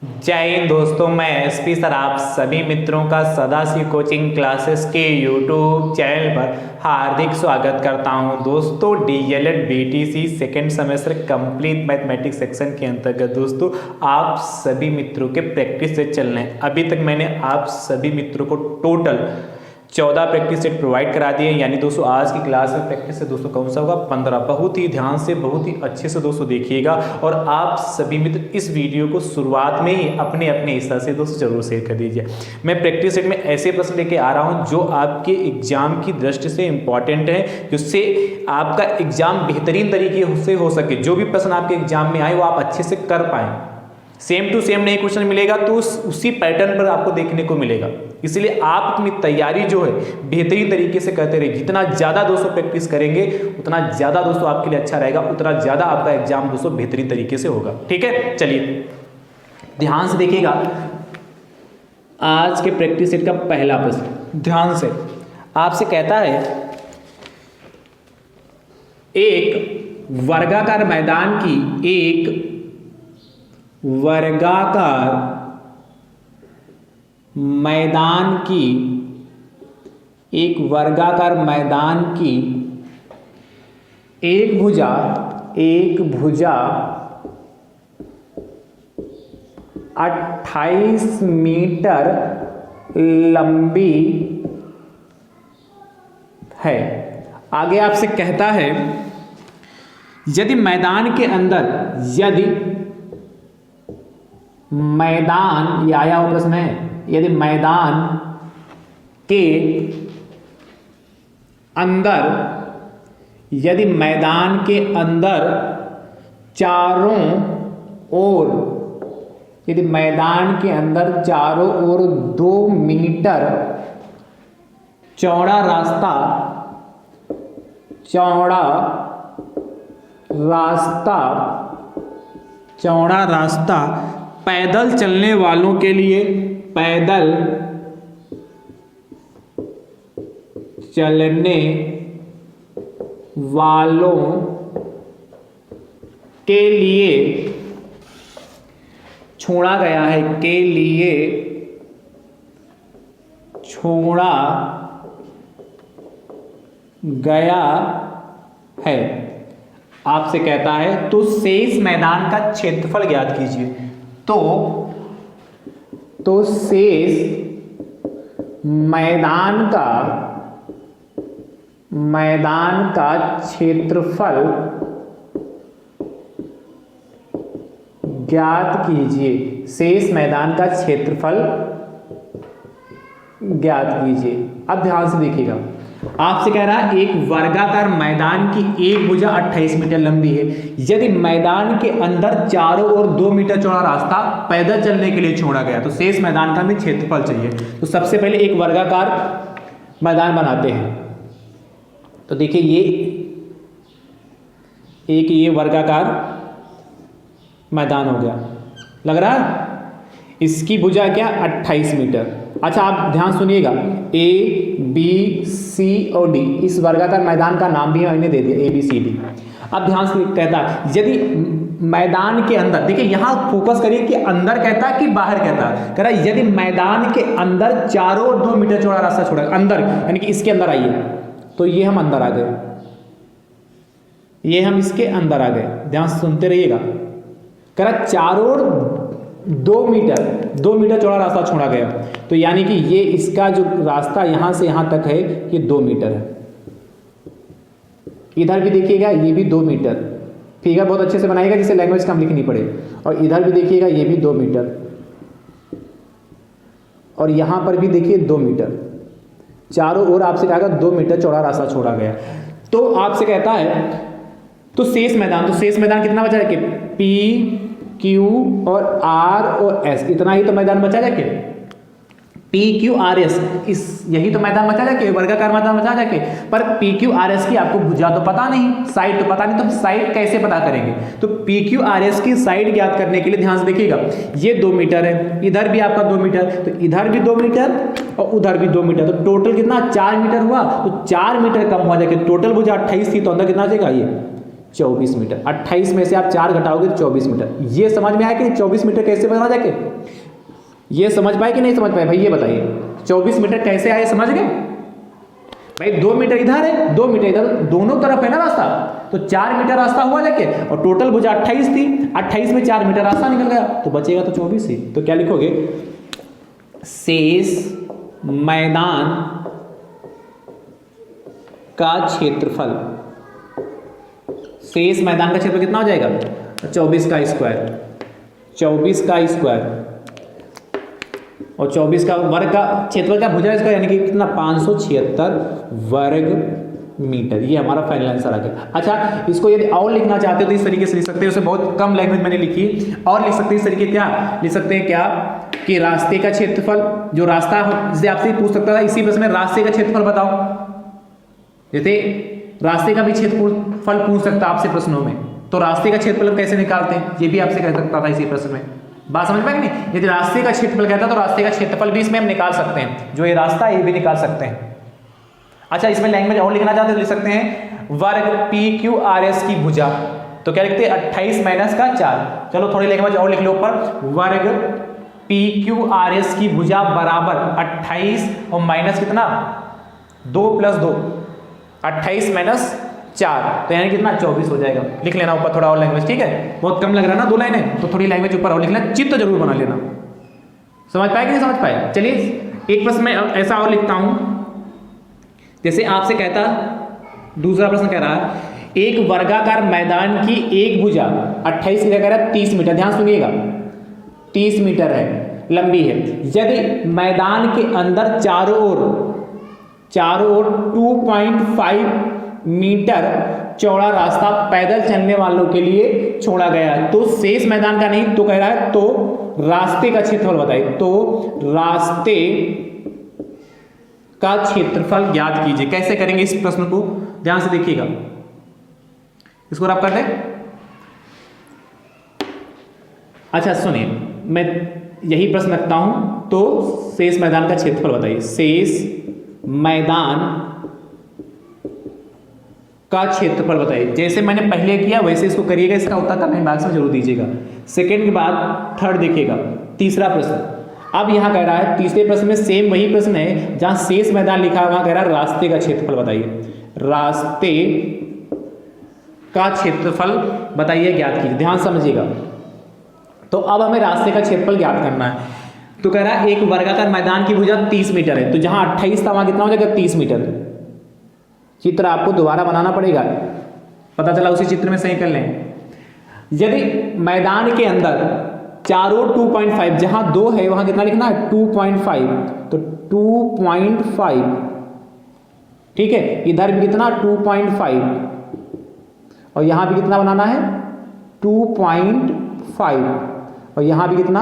जय हिंद दोस्तों, मैं एसपी सर आप सभी मित्रों का सदाशिव कोचिंग क्लासेस के यूट्यूब चैनल पर हार्दिक स्वागत करता हूं। दोस्तों DElEd BTC second semester complete mathematics section के अंतर्गत दोस्तों आप सभी मित्रों के प्रैक्टिस सेट चल रहे हैं। अभी तक मैंने आप सभी मित्रों को टोटल 14 प्रैक्टिस सेट प्रोवाइड करा दिए। यानी दोस्तों आज की क्लास में प्रैक्टिस से दोस्तों कौन सा होगा 15। बहुत ही ध्यान से बहुत ही अच्छे से दोस्तों देखिएगा और आप सभी मित्र इस वीडियो को शुरुआत में ही अपने अपने हिस्सा से दोस्तों जरूर शेयर कर दीजिए। मैं प्रैक्टिस सेट में ऐसे प्रश्न लेके आ रहा हूं जो आपके एग्जाम की दृष्टि से इंपॉर्टेंट है, जिससे आपका एग्जाम बेहतरीन तरीके से हो सके। जो भी प्रश्न आपके एग्जाम में आए वो आप अच्छे से कर पाए। सेम टू सेम नहीं क्वेश्चन मिलेगा तो उसी पैटर्न पर आपको देखने को मिलेगा। इसलिए आप अपनी तैयारी जो है बेहतरीन तरीके से करते रहिए। जितना ज़्यादा दोस्तों प्रैक्टिस करेंगे उतना ज़्यादा दोस्तों आपके लिए अच्छा रहेगा, उतना ज़्यादा आपका एग्जाम दोस्तों बेहतरीन तरीके से होगा। ठीक है, चलिए ध्यान से देखिएगा। आज के प्रैक्टिस सेट का पहला प्रश्न ध्यान से आपसे कहता है, एक वर्गाकार मैदान की एक भुजा 28 मीटर लंबी है। आगे आपसे कहता है, यदि मैदान के अंदर मैदान ये आया हुआ प्रश्न है, यदि मैदान के अंदर चारों ओर 2 मीटर चौड़ा रास्ता पैदल चलने वालों के लिए छोड़ा गया है। आपसे कहता है तो शेष मैदान का क्षेत्रफल ज्ञात कीजिए। तो शेष मैदान का क्षेत्रफल ज्ञात कीजिए। शेष मैदान का क्षेत्रफल ज्ञात कीजिए। अब ध्यान से देखिएगा, आपसे कह रहा है एक वर्गाकार मैदान की एक भुजा 28 मीटर लंबी है। यदि मैदान के अंदर चारों ओर 2 मीटर चौड़ा रास्ता पैदल चलने के लिए छोड़ा गया तो शेष मैदान का भी क्षेत्रफल चाहिए। तो सबसे पहले एक वर्गाकार मैदान बनाते हैं। तो देखिए ये वर्गाकार मैदान हो गया, लग रहा है। इसकी भुजा क्या 28 मीटर। अच्छा आप ध्यान सुनिएगा, ABCD इस वर्गाकार मैदान का नाम भी मैंने दे दिया ABCD। अब ध्यान से कहता है, यदि मैदान के अंदर, देखिए यहां फोकस करिए कि अंदर कहता है कि बाहर कहता है। कह रहा है यदि मैदान के अंदर चारों 2 मीटर चौड़ा रास्ता छोड़ा, अंदर यानी कि इसके अंदर आइए, तो ये हम अंदर आ गए, ये हम इसके अंदर आ गए। ध्यान से सुनते रहिएगा। कह रहा चारों 2 मीटर चौड़ा रास्ता छोड़ा गया, तो यानी कि ये इसका जो रास्ता यहां से यहां तक है ये 2 मीटर है। इधर भी देखिएगा ये भी 2 मीटर। फिगर बहुत अच्छे से बनाएगा जिससे लैंग्वेज कम लिखनी पड़े। और इधर भी देखिएगा ये भी 2 मीटर, और यहां पर भी देखिए 2 मीटर। चारों ओर आपसे कहा 2 मीटर चौड़ा रास्ता छोड़ा गया। तो आपसे कहता है तो शेष मैदान कितना बचा है कि P, Q और R और S, इतना ही तो मैदान बचा जाके। P, Q, R, S यही तो मैदान बचा जाके, वर्गाकार मैदान बचा जाके। पर P, Q, R, S की आपको भुजा तो पता नहीं, साइड तो पता नहीं, तो साइड कैसे पता करेंगे? तो P, Q, R, S की साइड ज्ञात करने के लिए ध्यान से देखिएगा, ये 2 मीटर है, इधर भी आपका 2 मीटर, तो इधर भी 2 मीटर और उधर भी 2 मीटर, तो टोटल कितना 4 मीटर हुआ। तो 4 मीटर कम हुआ जाके टोटल भुजा 28 थी, तो अंदर कितना आ जाएगा ये 24 मीटर। 28 में से आप 4 घटाओगे तो 24 मीटर। ये समझ में आया कि 24 मीटर कैसे बना जाके, ये समझ पाए कि नहीं समझ पाए भाई, ये बताइए 24 मीटर कैसे आए, समझ गए भाई? 2 मीटर इधर है, 2 मीटर इधर, दोनों तरफ है ना रास्ता, तो 4 मीटर रास्ता हुआ जाके, और टोटल भुजा 28 थी, 28 में 4 मीटर रास्ता निकल गया, तो बचेगा तो 24 ही। तो क्या लिखोगे, शेष मैदान का क्षेत्रफल, शेष मैदान का क्षेत्रफल कितना हो जाएगा, 24 का स्क्वायर, 24 का स्क्वायर, और 24 का वर्ग का क्षेत्रफल क्या भुजा इसका, यानी कि कितना 576 वर्ग मीटर। ये हमारा फाइनल आंसर आ गया। अच्छा, इसको यदि और लिखना चाहते हो तो इस तरीके से लिख सकते हैं, उसे बहुत कम लैंग्वेज मैंने लिखी, और लिख सकते हैं इस तरीके, क्या लिख सकते हैं, क्या कि रास्ते का क्षेत्रफल, जो रास्ता जिसे आपसे पूछ सकता था इसी प्रश्न में, रास्ते का क्षेत्रफल बताओ, जैसे रास्ते का भी क्षेत्रफल पूछ सकता आपसे प्रश्नों में, तो रास्ते का क्षेत्रफल कैसे निकालते हैं ये भी आपसे कह सकता था इसी प्रश्न में। बात समझ में नहीं, यदि रास्ते का क्षेत्रफल कहता तो रास्ते का क्षेत्रफल भी इसमें हम निकाल सकते हैं, जो ये रास्ता है ये भी निकाल सकते हैं। अच्छा, इसमें लैंग्वेज और लिखना चाहते तो लिख सकते हैं वर्ग PQRS की भुजा, तो क्या लिखते हैं 28 माइनस का 4। चलो थोड़ी लैंग्वेज और लिख लो ऊपर, वर्ग PQRS की भुजा बराबर 28 और माइनस कितना 2 प्लस 2, 28 माइनस 4, तो यानी कितना 24 हो जाएगा। लिख लेना ऊपर थोड़ा और लैंग्वेज, ठीक है, बहुत कम लग रहा है ना 2 लाइनें, तो थोड़ी लैंग्वेज ऊपर और लिख लेना, चित्र जरूर बना लेना। समझ पाए कि नहीं समझ पाए? चलिए एक प्रश्न में ऐसा और लिखता हूं, जैसे आपसे कहता, दूसरा प्रश्न कह रहा है एक वर्गाकार मैदान की एक भुजा 28 की जगह 30 मीटर, ध्यान सुनिएगा 30 मीटर है, लंबी है। यदि मैदान के अंदर चारों ओर 2.5 मीटर चौड़ा रास्ता पैदल चलने वालों के लिए छोड़ा गया है, तो शेष मैदान का नहीं, तो कह रहा है तो रास्ते का क्षेत्रफल बताइए, तो रास्ते का क्षेत्रफल ज्ञात कीजिए। कैसे करेंगे इस प्रश्न को, ध्यान से देखिएगा, इसको रब कर दें। अच्छा सुनिए, मैं यही प्रश्न रखता हूं, तो शेष मैदान का क्षेत्रफल बताइए, शेष मैदान का क्षेत्रफल बताइए। जैसे मैंने पहले किया वैसे इसको करिएगा, इसका उत्तर कमेंट बॉक्स में जरूर दीजिएगा। सेकंड के बाद थर्ड देखिएगा, तीसरा प्रश्न। अब यहां कह रहा है तीसरे प्रश्न में सेम वही प्रश्न है, जहां शेष मैदान लिखा है वहां कह रहा है रास्ते का क्षेत्रफल बताइए, रास्ते का क्षेत्रफल बताइए, ज्ञात कीजिए। ध्यान समझिएगा, तो अब हमें रास्ते का क्षेत्रफल ज्ञात करना है। तो कह रहा है एक वर्गाकार मैदान की भुजा 30 मीटर है, तो जहां 28 था वहां कितना हो जाएगा 30 मीटर। चित्र आपको दोबारा बनाना पड़ेगा, पता चला उसी चित्र में सही कर लें। यदि मैदान के अंदर चारों 2.5, जहां 2 है वहां कितना लिखना है 2.5, तो 2.5, ठीक है, इधर भी कितना 2.5, और यहां भी कितना बनाना है 2.5, और यहां भी कितना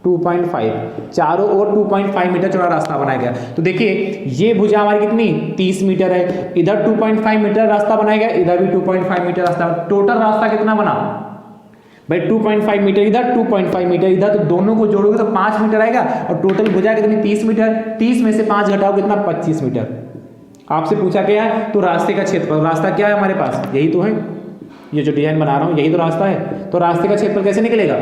2.5, चारों ओर 2.5 मीटर चौड़ा रास्ता बनाया गया। तो देखिए ये भुजा हमारी कितनी 30 मीटर है, इधर 2.5 मीटर रास्ता बनाया गया, इधर भी 2.5 मीटर रास्ता, टोटल रास्ता कितना बना भाई 2.5 मीटर इधर, 2.5 मीटर इधर, तो दोनों को जोड़ोगे तो 5 मीटर आएगा, और टोटल भुजा कितनी 30 मीटर, 30 में से 5 घटाओ कितना 25 मीटर। आपसे पूछा गया है तो रास्ते का क्षेत्रफल, रास्ता क्या है हमारे पास, यही तो है, ये जो डिजाइन बना रहा हूं यही तो रास्ता है। तो रास्ते का क्षेत्रफल कैसे निकलेगा,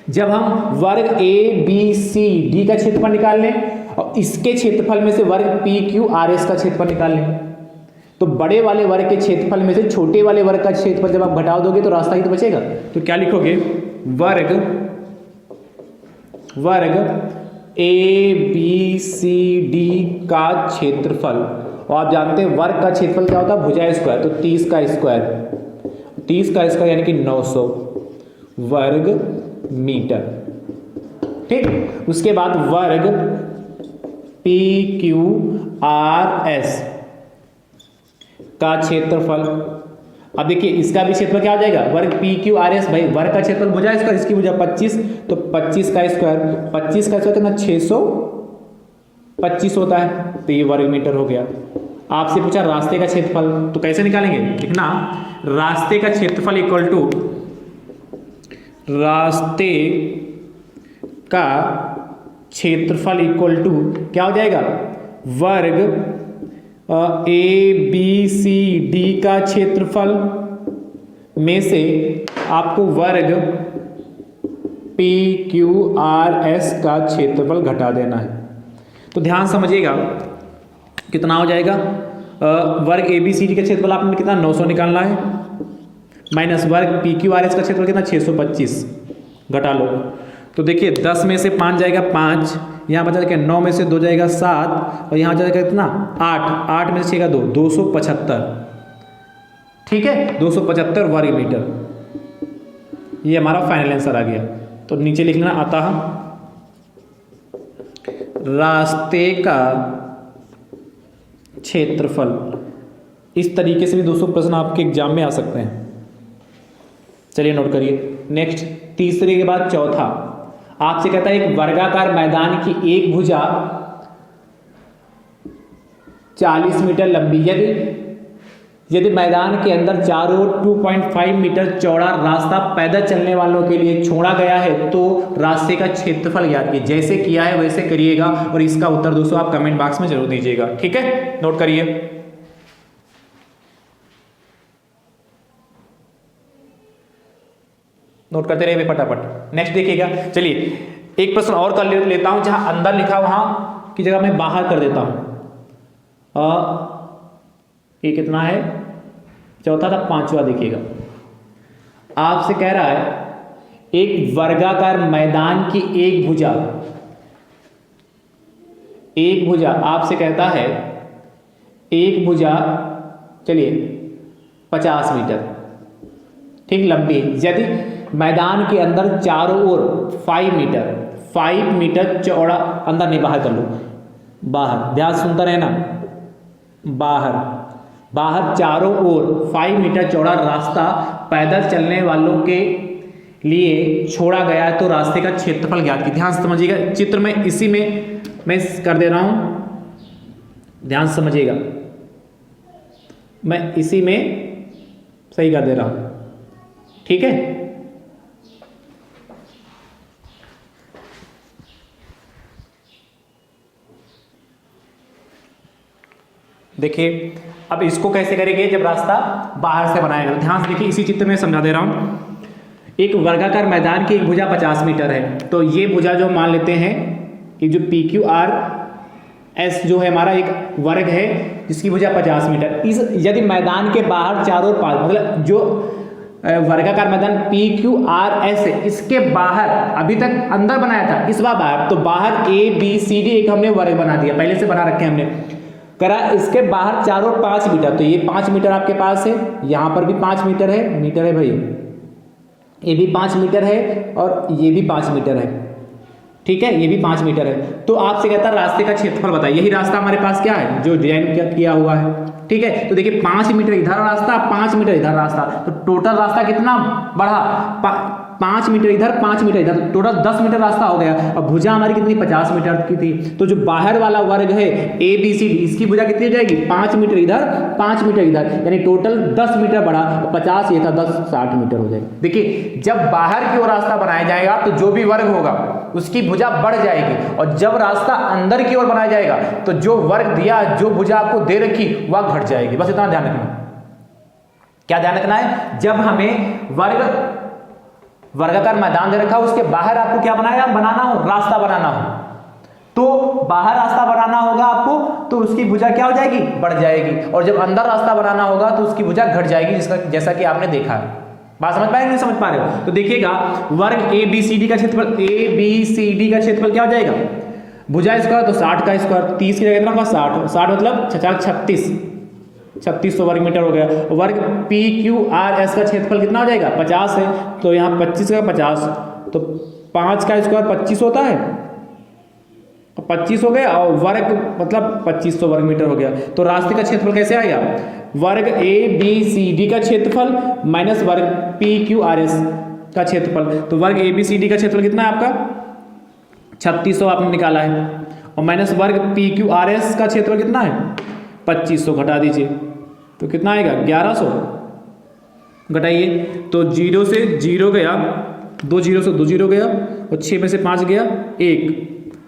जब हम वर्ग ABCD का क्षेत्रफल निकाल लें और इसके क्षेत्रफल में से वर्ग PQRS का क्षेत्रफल निकाल लें, तो बड़े वाले वर्ग के क्षेत्रफल में से छोटे वाले वर्ग का क्षेत्रफल जब आप घटा दोगे तो रास्ता ही तो बचेगा। तो क्या लिखोगे, वर्ग ABCD का क्षेत्रफल, और आप जानते हैं वर्ग का क्षेत्रफल क्या होता है भुजा स्क्वायर, तो 30 का स्क्वायर यानी कि 900 वर्ग मीटर, ठीक। उसके बाद वर्ग PQRS का क्षेत्रफल, अब देखिए इसका भी क्षेत्रफल क्या हो जाएगा, वर्ग PQRS, भाई वर्ग का क्षेत्रफल भुजा इसका, इसकी भुजा 25, तो 25 का स्क्वायर, 25 का स्क्वायर कितना 625 होता है, तो ये वर्ग मीटर हो गया। आपसे पूछा रास्ते का क्षेत्रफल, तो कैसे निकालेंगे, लिखना रास्ते का क्षेत्रफल इक्वल टू रास्ते का क्षेत्रफल इक्वल टू क्या हो जाएगा, वर्ग ए बी सी डी का क्षेत्रफल में से आपको वर्ग पी क्यू आर एस का क्षेत्रफल घटा देना है। तो ध्यान समझिएगा कितना हो जाएगा, वर्ग ए बी सी डी का क्षेत्रफल आपने कितना 900 निकालना है, माइनस वर्ग पी क्यू आर एस का क्षेत्रफल कितना 625 घटा लो। तो देखिए 10 में से 5 जाएगा 5, यहाँ बचा जाएगा 9 में से 2 जाएगा 7 और यहाँ जाएगा कितना 8 में से 6 का 2 275। ठीक है, 275 वर्ग मीटर, ये हमारा फाइनल आंसर आ गया। तो नीचे लिख लेना आता है रास्ते का क्षेत्रफल। इस तरीके से भी 200 प्रश्न आपके एग्जाम में आ सकते हैं। चलिए नोट करिए। नेक्स्ट तीसरे के बाद चौथा आपसे कहता है एक वर्गाकार मैदान की एक भुजा 40 मीटर लंबी, यदि मैदान के अंदर चारों ओर 2.5 मीटर चौड़ा रास्ता पैदल चलने वालों के लिए छोड़ा गया है तो रास्ते का क्षेत्रफल ज्ञात कीजिए। जैसे किया है वैसे करिएगा और इसका उत्तर दोस्तों आप कमेंट बॉक्स में जरूर दीजिएगा। ठीक है, नोट करिए। नोट करते रहिए फटाफट। नेक्स्ट देखिएगा। चलिए एक प्रश्न और कर लेता हूं, जहां अंदर लिखा वहां की जगह मैं बाहर कर देता हूं। ये कितना है, चौथा था, पांचवा देखिएगा। आपसे कह रहा है एक वर्गाकार मैदान की एक भुजा आपसे कहता है एक भुजा, चलिए 50 मीटर ठीक लंबी, यदि मैदान के अंदर चारों ओर 5 मीटर चौड़ा, अंदर नहीं बाहर कर लो, बाहर ध्यान सुनता रहना, बाहर चारों ओर 5 मीटर चौड़ा रास्ता पैदल चलने वालों के लिए छोड़ा गया है तो रास्ते का क्षेत्रफल ज्ञात कीजिए। ध्यान समझिएगा, चित्र में इसी में मैं कर दे रहा हूं, ध्यान समझिएगा, मैं इसी में सही कर दे रहा हूं। ठीक है, देखिए अब इसको कैसे करेंगे जब रास्ता बाहर से बनाएगा। ध्यान से देखिए, इसी चित्र में समझा दे रहा हूं। एक वर्गाकार मैदान की एक भुजा 50 मीटर है, तो ये भुजा जो मान लेते हैं कि जो पी क्यू आर एस जो है हमारा एक वर्ग है जिसकी भुजा 50 मीटर, इस यदि मैदान के बाहर चारों ओर 5, मतलब जो वर्गाकार मैदान पी क्यू आर एस है इसके बाहर, अभी तक अंदर बनाया था, इस बार बाहर, तो बाहर ए बी सी डी एक हमने वर्ग बना दिया, पहले से बना रखे हमने, करा इसके बाहर चारों 5 मीटर, तो ये 5 मीटर आपके पास है, यहां पर भी 5 मीटर है भाई, ये भी 5 मीटर है और ये भी 5 मीटर है। ठीक है, ये भी 5 मीटर है। तो आपसे कहता है रास्ते का क्षेत्रफल बताइए। यही रास्ता हमारे पास क्या है जो डिजाइन किया हुआ है। ठीक है, तो देखिए 5 मीटर इधर रास्ता, 5 मीटर इधर रास्ता, तो टोटल रास्ता कितना बढ़ा, 5 मीटर इधर 5 मीटर इधर, टोटल 10 मीटर रास्ता हो गया। अब भुजा हमारी कितनी 50 मीटर की थी, तो जो बाहर वाला वर्ग है ए बी सी डी, इसकी भुजा कितनी हो जाएगी 5 मीटर इधर 5 मीटर इधर, यानी टोटल 10 मीटर बढ़ा, 50 ये था 10 60 मीटर हो जाएगा। देखिए जब बाहर की ओर रास्ता बनाया जाएगा तो जो भी वर्ग होगा उसकी भुजा बढ़ जाएगी, और जब रास्ता अंदर की ओर बनाया जाएगा तो जो वर्ग दिया, जो भुजा आपको दे रखी वह घट जाएगी। बस इतना ध्यान रखना। क्या ध्यान रखना है, जब हमें वर्गाकार मैदान दे रखा, उसके बाहर आपको क्या बनाना हो, रास्ता बनाना हो, तो बाहर रास्ता बनाना होगा आपको, तो उसकी भुजा क्या हो जाएगी, बढ़ जाएगी, और जब अंदर रास्ता बनाना होगा तो उसकी भुजा घट जाएगी, जैसा कि आपने देखा है। बात समझ पाए नहीं समझ पा रहे हो? तो देखिएगा वर्ग ए बी सी डी का क्षेत्रफल, ए बी सी डी का क्षेत्रफल क्या हो जाएगा, भुजा स्क्वायर तो 60 का स्क्वायर, 30 की जगह कितना होगा 60 मतलब 3600 वर्ग मीटर हो गया। वर्ग पी क्यू आर एस का क्षेत्रफल कितना हो जाएगा 50 है, तो यहाँ 25 का 50, तो 5 का स्क्वायर 25 होता है, 25 हो गया, और वर्ग मतलब 2500 वर्ग मीटर हो गया। तो रास्ते का क्षेत्रफल कैसे आएगा, वर्ग ए बी सी डी का क्षेत्रफल माइनस वर्ग पी क्यू आर एस का क्षेत्रफल, तो वर्ग ए बी सी डी का क्षेत्रफल कितना है आपका 3600 आपने निकाला है, और माइनस वर्ग पी क्यू आर एस का क्षेत्रफल कितना है 2500, घटा दीजिए तो कितना आएगा 1100, घटाइए तो 0 से 0 गया, 2 0 से 2 0 गया, और 6 में से 5 गया 1,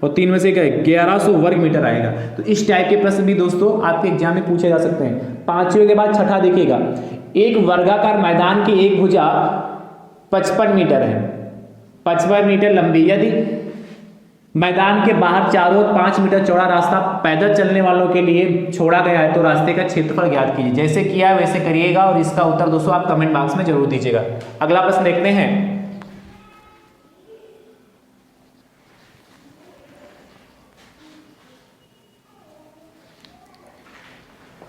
और 3 में से क्या है 1100 वर्ग मीटर आएगा। तो इस टाइप के प्रश्न भी दोस्तों आपके एग्जाम में पूछे जा सकते हैं। पांचवें के बाद छठा देखिएगा, एक वर्गाकार मैदान की एक भुजा 55 मीटर है, 55 मीटर लंबी। यदि मैदान के बाहर चारों ओर 5 मीटर चौड़ा रास्ता पैदल चलने वालों के लिए छोड़ा गया है तो रास्ते का क्षेत्रफल ज्ञात कीजिए। जैसे किया है वैसे करिएगा और इसका उत्तर दोस्तों आप कमेंट बॉक्स में जरूर दीजिएगा। अगला प्रश्न देखते हैं।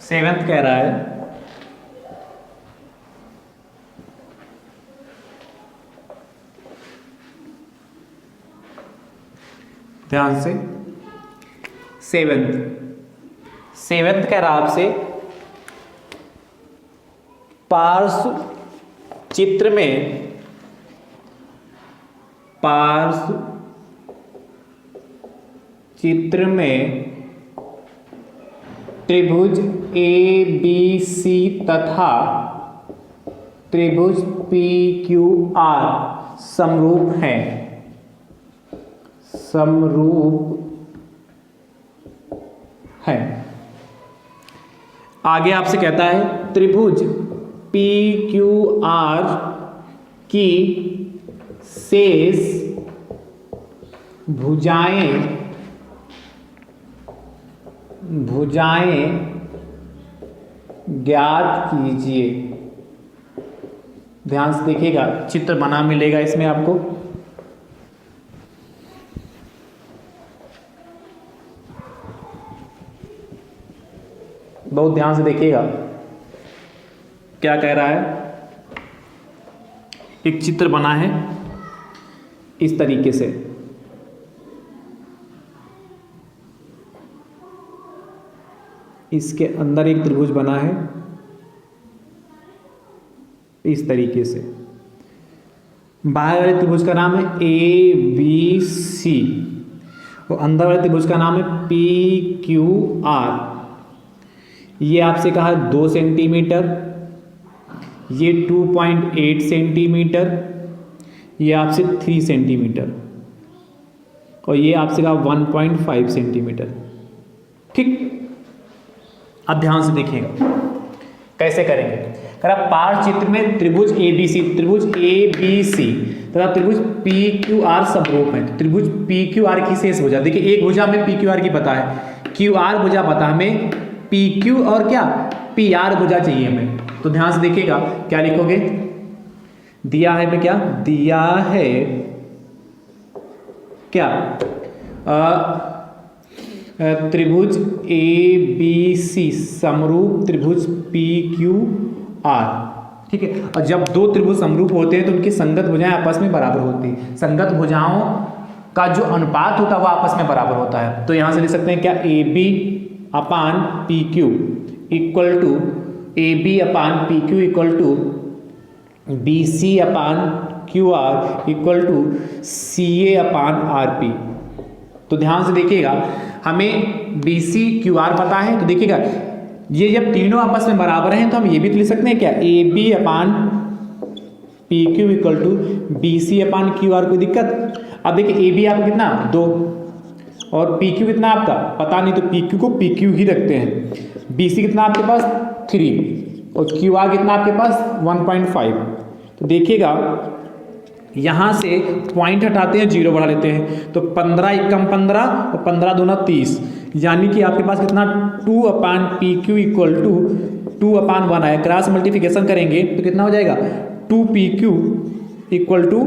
7th कह रहा है ध्यान से, 7th कह रहा आपसे पार्श्व चित्र में त्रिभुज ए बी सी तथा त्रिभुज पी क्यू आर समरूप है। आगे आपसे कहता है त्रिभुज पी क्यू आर की शेष भुजाएं ज्ञात कीजिए। ध्यान से देखिएगा, चित्र बना मिलेगा इसमें आपको। बहुत ध्यान से देखिएगा क्या कह रहा है। एक चित्र बना है इस तरीके से, इसके अंदर एक त्रिभुज बना है इस तरीके से। बाहर वाले त्रिभुज का नाम है ए बी सी और अंदर वाले त्रिभुज का नाम है पी क्यू आर। ये आपसे कहा 2 सेंटीमीटर, ये 2.8 सेंटीमीटर, ये आपसे 3 सेंटीमीटर और ये आपसे कहा 1.5 सेंटीमीटर। ठीक, अब ध्यान से देखिएगा कैसे करेंगे। अगर आप पार्श्व चित्र में त्रिभुज ए बी सी तथा त्रिभुज पी क्यू आर समरूप है तो त्रिभुज पी क्यू आर की शेष भुजा, देखिए एक भुजा में पी क्यू आर की पता है, क्यू आर भुजा पता हमें, पी क्यू और क्या पी आर भुजा चाहिए हमें। तो ध्यान से देखिएगा क्या लिखोगे, दिया है में क्या दिया है क्या त्रिभुज ए बी सी समरूप त्रिभुज पी क्यू आर। ठीक है, और जब दो त्रिभुज समरूप होते हैं तो उनकी संगत भुजाएं आपस में बराबर होती हैं। संगत भुजाओं का जो अनुपात होता है वो आपस में बराबर होता है। तो यहां से लिख सकते हैं क्या A B upon P Q equal to A B upon P Q equal to B C upon Q R equal to C A upon R P. तो ध्यान से देखिएगा, हमें बी सी क्यू आर पता है तो देखिएगा ये जब तीनों आपस में बराबर हैं तो हम ये भी तो लिख सकते हैं क्या A B upon P Q equal to B C upon Q R. कोई दिक्कत? अब देखिए ए बी आपका कितना 2 और पी क्यू कितना आपका पता नहीं तो पी क्यू को पी क्यू ही रखते हैं। बी सी कितना आपके पास 3 और क्यू आर कितना आपके पास 1.5। तो देखिएगा यहाँ से पॉइंट हटाते हैं 0 बढ़ा लेते हैं तो 15 एकम 15 और 15 दूना 30, यानी कि आपके पास कितना 2 अपान पी क्यू इक्वल टू 2 अपान 1 आया। क्रॉस मल्टीप्लिकेशन करेंगे तो कितना हो जाएगा 2 पी क्यू इक्वल टू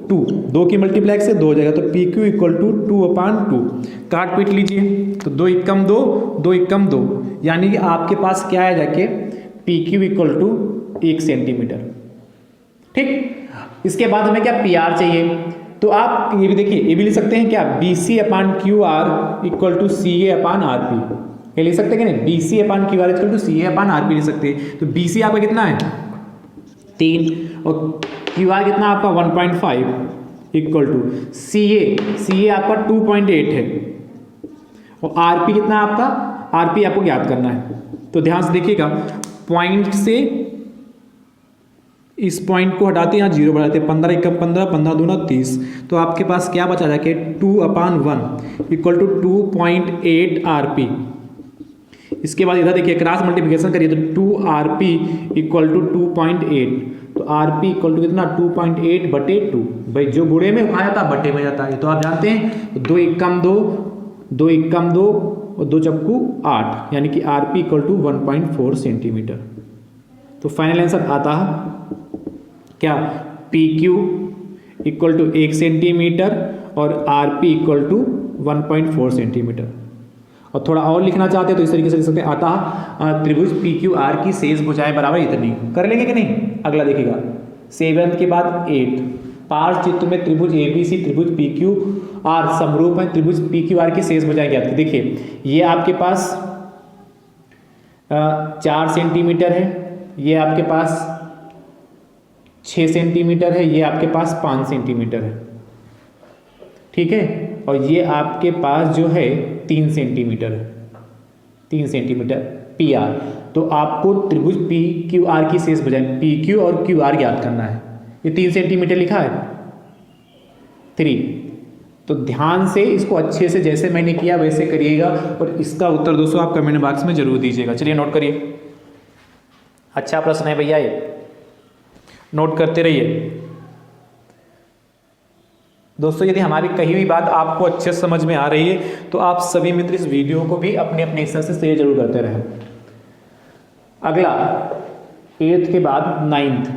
2, 2 की मल्टीप्लेक्स से 2 हो जाएगा तो पी क्यू इक्वल टू 2 अपान 2। काट पीट लीजिए तो 2 एकम 2, 2 एकम 2, यानी कि आपके पास क्या है जाके P Q equal to 1 centimetre. ठीक, इसके बाद हमें क्या पी आर चाहिए तो आप ये भी देखिए ये भी लिख सकते हैं क्या B C upon Q R equal to C A upon R P. ये लिख सकते हैं कि नहीं, B C upon Q R equal to C A upon R P लिख सकते हैं। तो बी सी आपका कितना है 3 और क्यू आर कितना आपका 1.5 इक्वल टू सी ए आपका 2.8 है और आर पी कितना आपका आर पी आपको ज्ञात करना है। तो ध्यान से देखिएगा पॉइंट से इस पॉइंट को हटाते हैं, यहाँ 0 बढ़ाते हैं, 15 एकम 15, 15 दूना 30, तो आपके पास क्या बचा जाके 2/1 इक्वल टू 2.8 RP। इसके बाद इधर देखिए क्रॉस मल्टीप्लिकेशन करिए तो 2RP इक्वल टू 2.8, तो RP इक्वल टू कितना 2.8/2। भाई जो गुणे में कहा जाता है बटे में जाता है, तो आप जानते हैं 2 एकम 2, 2 एकम 2 और 2 चक्कू 8, यानी कि RP इक्वल टू 1.4 सेंटीमीटर। तो फाइनल आंसर आता है क्या, PQ इक्वल टू 1 सेंटीमीटर और RP इक्वल टू 1.4 सेंटीमीटर। और थोड़ा और लिखना चाहते हैं तो इस तरीके से लिख सकते हैं, अतः त्रिभुज PQR की शेष भुजाएं बराबर इतनी। कर लेंगे कि नहीं? अगला देखिएगा 7 के बाद 8, पार्श्व चित्र में त्रिभुज ABC त्रिभुज PQR समरूप है, त्रिभुज PQR की शेष भुजाएं ज्ञात कीजिए। देखिए ये आपके पास 4 सेंटीमीटर है, ये आपके पास 6 सेंटीमीटर है, ये आपके पास 5 सेंटीमीटर है, ठीक है, और ये आपके पास जो है 3 सेंटीमीटर है, 3 सेंटीमीटर PR। तो आपको त्रिभुज PQR की शेष भुजाएं PQ और QR ज्ञात करना है। ये 3 सेंटीमीटर लिखा है 3, तो ध्यान से इसको अच्छे से जैसे मैंने किया वैसे करिएगा, और इसका उत्तर दोस्तों आप कमेंट बॉक्स में जरूर दीजिएगा। चलिए नोट करिए, अच्छा प्रश्न है भैया, ये नोट करते रहिए दोस्तों। यदि हमारी कही हुई बात आपको अच्छे से समझ में आ रही है तो आप सभी मित्र इस वीडियो को भी अपने अपने हिस्से से शेयर जरूर करते रहें। अगला 8th के बाद 9th,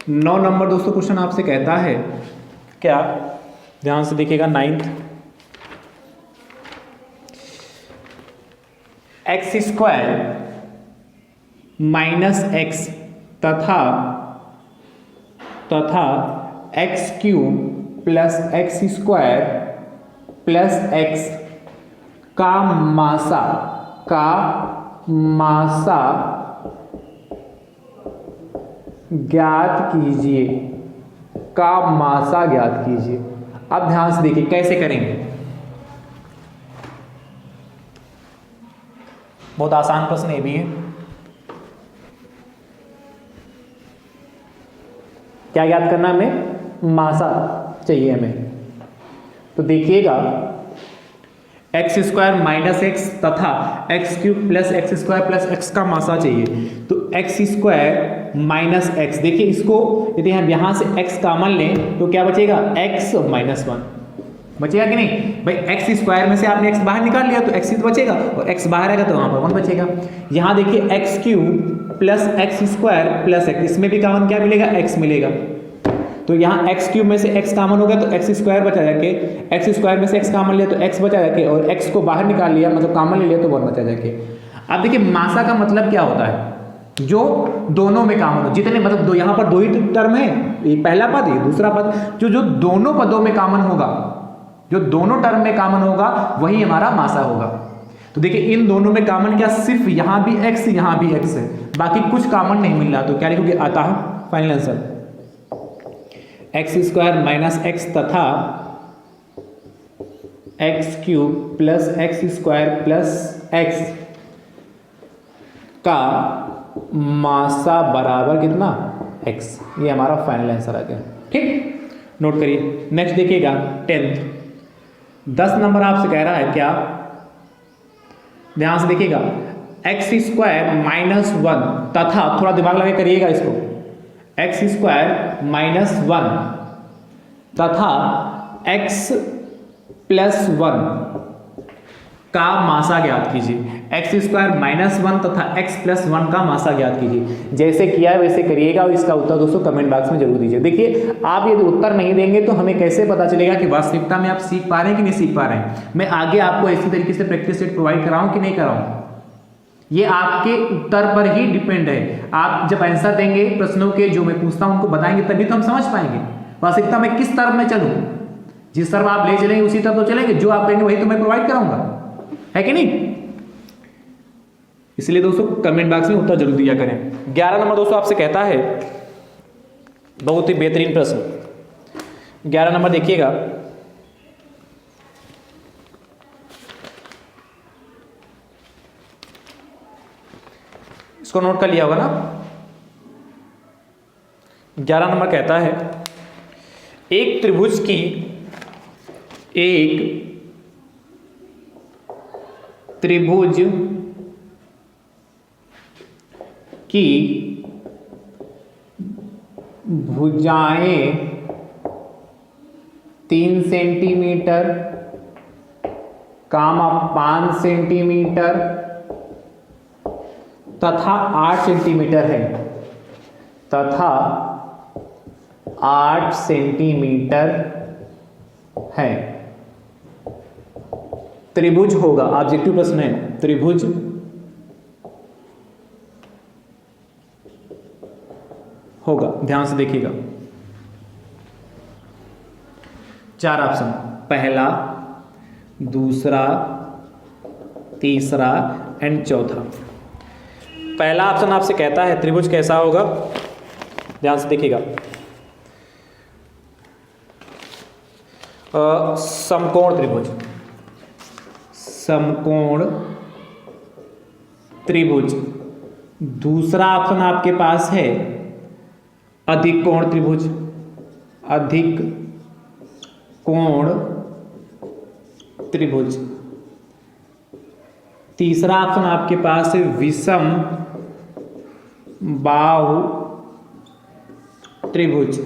9 नंबर दोस्तों क्वेश्चन आपसे कहता है क्या, ध्यान से देखिएगा 9th, x² माइनस x तथा x³ plus x² plus x का मासा ज्ञात कीजिए, का मासा ज्ञात कीजिए। अब ध्यान से देखिए कैसे करेंगे, बहुत आसान प्रश्न ये भी है। क्या याद करना, हमें मासा चाहिए हमें, तो देखिएगा x² माइनस x तथा x³ plus x² plus x का मासा चाहिए। तो x² माइनस x, देखिए इसको यदि हम यहाँ से x कॉमन लें तो क्या बचेगा, x माइनस 1 बचेगा कि नहीं भाई। x² में से आपने x बाहर निकाल लिया तो x ही तो बचेगा, और x बाहर आएगा तो वहाँ पर 1 बचेगा। यहाँ देखिए x³ plus x² plus x, इसमें भी कॉमन क्या मिलेगा, x मिलेगा। तो यहाँ x³ में से x कॉमन हो गया तो x² बचा जाके, x² में से x कॉमन लिया तो x बचा जाके, और x को बाहर निकाल लिया मतलब कॉमन ले लिया तो 1 बचा जाके। अब देखिए मासा का मतलब क्या होता है, जो दोनों में कॉमन हो, जितने मतलब दो, यहाँ पर 2 ही टर्म है, ये पहला पद ये दूसरा पद, जो दोनों पदों में कॉमन होगा, जो दोनों टर्म में कॉमन होगा वही हमारा मासा होगा। तो देखिए इन दोनों में कॉमन क्या, सिर्फ यहाँ भी x यहाँ भी x है, बाकी कुछ कॉमन नहीं मिल रहा, तो क्या लिखोगे, आता है final answer x² minus x तथा x³ plus x² plus x का मासा बराबर कितना, x। ये हमारा फाइनल आंसर आ गया, ठीक, नोट करिए। नेक्स्ट देखिएगा 10th, 10 नंबर आपसे कह रहा है क्या, ध्यान से देखिएगा x² माइनस 1 तथा, थोड़ा दिमाग लगा करिएगा इसको, x² माइनस 1 तथा x प्लस 1 का मासा ज्ञात कीजिए। x² माइनस 1 तथा x प्लस 1 का मासा ज्ञात कीजिए। जैसे किया है वैसे करिएगा, और इसका उत्तर दोस्तों कमेंट बॉक्स में जरूर दीजिए। देखिए आप यदि उत्तर नहीं देंगे तो हमें कैसे पता चलेगा कि वास्तविकता में आप सीख पा रहे हैं कि नहीं सीख पा रहे हैं। मैं आगे आपको इसी तरीके से प्रैक्टिस सेट प्रोवाइड कराऊं कि नहीं कराऊं, ये आपके उत्तर पर ही डिपेंड है। आप जब आंसर देंगे प्रश्नों के जो मैं पूछता हूं उनको बताएंगे, तभी तो हम समझ पाएंगे वास्तविकता में किस तरफ में चलूं। जिस तरफ आप ले चलेंगे उसी तरफ तो चलेंगे, जो आप कहेंगे वही तो मैं प्रोवाइड कराऊंगा, है कि नहीं। इसलिए दोस्तों कमेंट बॉक्स में उत्तर जरूर दिया करें। 11 नंबर दोस्तों आपसे कहता है, बहुत ही बेहतरीन प्रश्न, 11 नंबर देखिएगा, इसको नोट कर लिया होगा ना। 11 नंबर कहता है एक त्रिभुज की भुजाएं 3 सेंटीमीटर, 5 सेंटीमीटर तथा 8 सेंटीमीटर है, 8 सेंटीमीटर है। त्रिभुज होगा, ऑब्जेक्टिव प्रश्न है, त्रिभुज होगा। ध्यान से देखिएगा, 4 ऑप्शन, पहला, दूसरा, तीसरा एंड चौथा। पहला ऑप्शन आपसे कहता है त्रिभुज कैसा होगा, ध्यान से देखिएगा, समकोण त्रिभुज, समकोण त्रिभुज। दूसरा ऑप्शन आपके पास है अधिक कोण त्रिभुज, अधिक कोण त्रिभुज। तीसरा ऑप्शन आपके पास है विषम बाहु त्रिभुज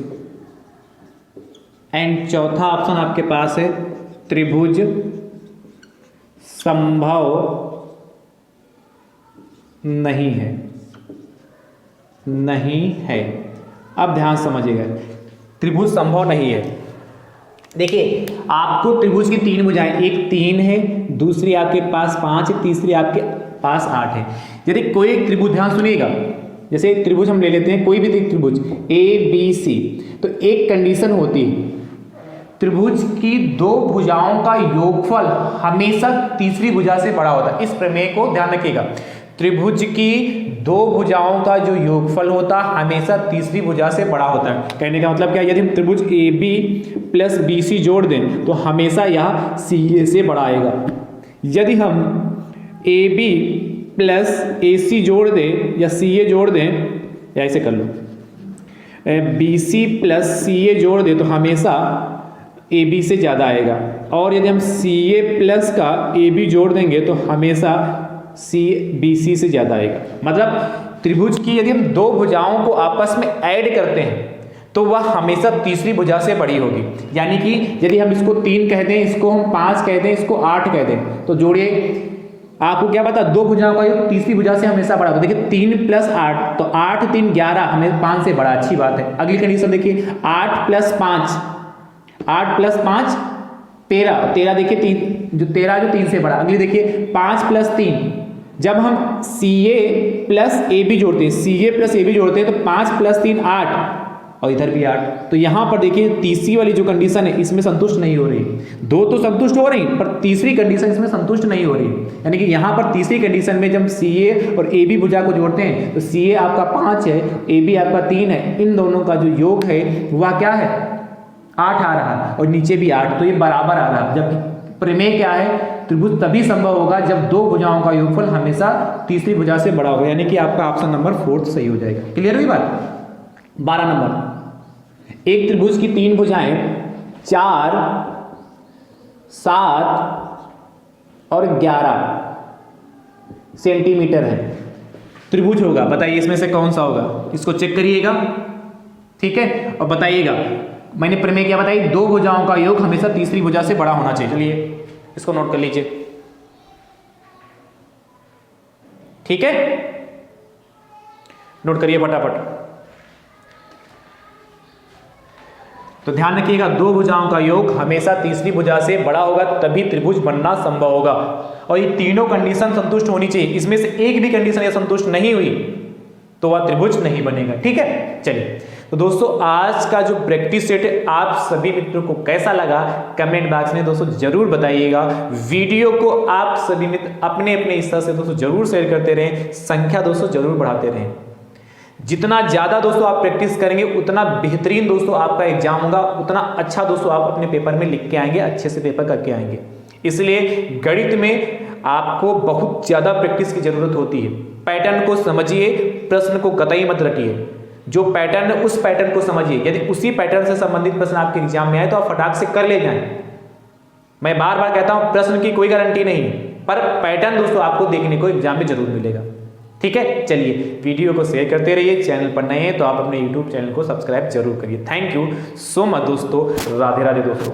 एंड चौथा ऑप्शन आपके पास है त्रिभुज संभव नहीं है, नहीं है। अब ध्यान समझिएगा, त्रिभुज संभव नहीं है। देखिए आपको त्रिभुज की 3 भुजाएं, एक 3 है, दूसरी आपके पास 5 है, तीसरी आपके पास 8 है। यदि कोई एक त्रिभुज, ध्यान सुनिएगा, जैसे एक त्रिभुज हम ले लेते हैं, कोई भी त्रिभुज ABC, तो एक कंडीशन होती है, त्रिभुज की 2 भुजाओं का योगफल हमेशा तीसरी भुजा से बड़ा होता है। इस प्रमेय को ध्यान रखिएगा, त्रिभुज की 2 भुजाओं का जो योगफल होता है हमेशा तीसरी भुजा से बड़ा होता है। कहने का मतलब क्या, यदि हम त्रिभुज AB प्लस BC जोड़ दें तो हमेशा यह CA से बड़ा आएगा। यदि हम AB प्लस AC जोड़ दें या CA जोड़ दें, या ऐसे कर लो, BC प्लस CA जोड़ दें तो हमेशा AB से ज़्यादा आएगा। और यदि हम CA प्लस का AB जोड़ देंगे तो हमेशा BC से ज़्यादा आएगा। मतलब त्रिभुज की यदि हम 2 भुजाओं को आपस में ऐड करते हैं तो वह हमेशा तीसरी भुजा से बड़ी होगी। यानी कि यदि हम इसको 3 कह दें, इसको हम 5 कह दें, इसको 8 कह दें, तो जोड़िए, आपको क्या पता, 2 भुजाओं का योग तीसरी भुजा से हमेशा बड़ा होता है। देखिए 3 प्लस 8, तो 8 3 11, हमें 5 से बड़ा, अच्छी बात है। अगली कंडीशन देखिए, 8 प्लस 5, 8 प्लस 5 13, 13 देखिए 3, जो 13 जो 3 से बड़ा। अगली देखिए 5 प्लस 3, जब हम CA प्लस AB जोड़ते हैं, CA प्लस AB जोड़ते हैं तो 5 प्लस 3 8, और इधर भी 8। तो यहाँ पर देखिए तीसरी वाली जो कंडीशन है इसमें संतुष्ट नहीं हो रही। 2 तो संतुष्ट हो रही, पर तीसरी कंडीशन इसमें संतुष्ट नहीं हो रही। यानी कि यहाँ पर तीसरी कंडीशन में जब CA और AB भुजा को जोड़ते हैं तो CA आपका 5 है, AB आपका 3 है, इन दोनों का जो योग है वह क्या है, 8 आ रहा है, और नीचे भी 8, तो ये बराबर आ रहा है। जब प्रमेय क्या है, त्रिभुज तभी संभव होगा जब 2 भुजाओं का योगफल हमेशा तीसरी भुजा से बड़ा होगा। यानी कि आपका ऑप्शन नंबर 4 सही हो जाएगा। क्लियर हुई बात। 12 नंबर, एक त्रिभुज की 3 भुजाएं 4, 7 और 11 सेंटीमीटर है, त्रिभुज होगा। बताइए इसमें से कौन सा होगा, इसको चेक करिएगा, ठीक है, और बताइएगा। मैंने प्रमेय क्या बताई, 2 भुजाओं का योग हमेशा तीसरी भुजा से बड़ा होना चाहिए। चलिए इसको नोट कर लीजिए, ठीक है, नोट करिए फटाफट। तो ध्यान रखिएगा, 2 भुजाओं का योग हमेशा तीसरी भुजा से बड़ा होगा, तभी त्रिभुज बनना संभव होगा। और ये तीनों कंडीशन संतुष्ट होनी चाहिए। इसमें से एक भी कंडीशन ये संतुष्ट नहीं हुई तो वह त्रिभुज नहीं बनेगा। ठीक है, चलिए तो दोस्तों आज का जो प्रैक्टिस सेट है आप सभी मित्रों को कैसा लगा कमेंट बॉक्स में दोस्तों जरूर बताइएगा। वीडियो को आप सभी मित्र अपने अपने हिस्सा से दोस्तों जरूर शेयर करते रहें, संख्या दोस्तों जरूर बढ़ाते रहें। जितना ज़्यादा दोस्तों आप प्रैक्टिस करेंगे उतना बेहतरीन दोस्तों आपका एग्जाम होगा, उतना अच्छा दोस्तों आप अपने पेपर में लिख के आएंगे, अच्छे से पेपर करके आएंगे। इसलिए गणित में आपको बहुत ज़्यादा प्रैक्टिस की जरूरत होती है। पैटर्न को समझिए, प्रश्न को कतई मत रटिए। जो पैटर्न है उस पैटर्न को समझिए। यदि उसी पैटर्न से संबंधित प्रश्न आपके एग्जाम में आए तो आप फटाक से कर ले जाएं। मैं बार बार कहता हूं प्रश्न की कोई गारंटी नहीं, पर पैटर्न दोस्तों आपको देखने को एग्जाम में जरूर मिलेगा। ठीक है, चलिए वीडियो को शेयर करते रहिए। चैनल पर नए हैं तो आप अपने यूट्यूब चैनल को सब्सक्राइब जरूर करिए। थैंक यू सो मच दोस्तों। राधे राधे दोस्तों।